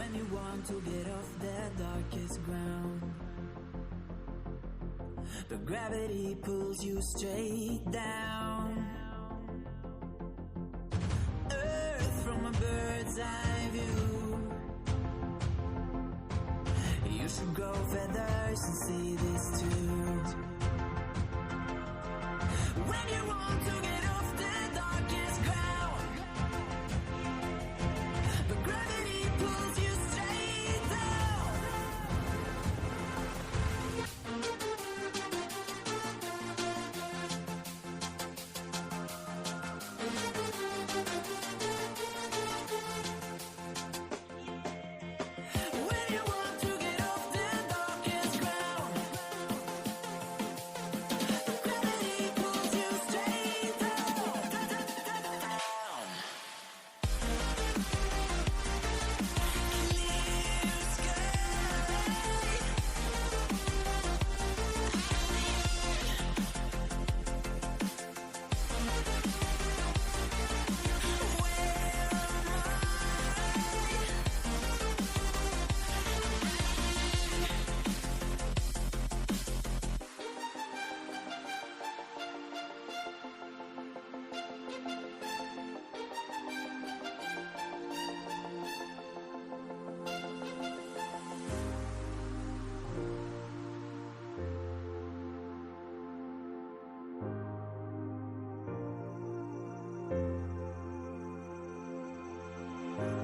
When you want to get off the darkest ground, but gravity pulls you straight down. Earth from a bird's eye view. You should grow feathers and see this too. When you want to get off the darkest ground, but gravity pulls you straight down. When you want to get off the darkest ground, but gravity pulls you straight down. Clear sky.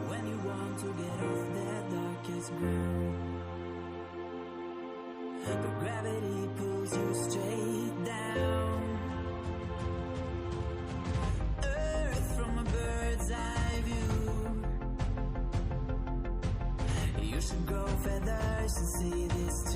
When you want to get off the darkest ground, but gravity pulls you straight down. Earth from a bird's eye view. You should grow feathers and see this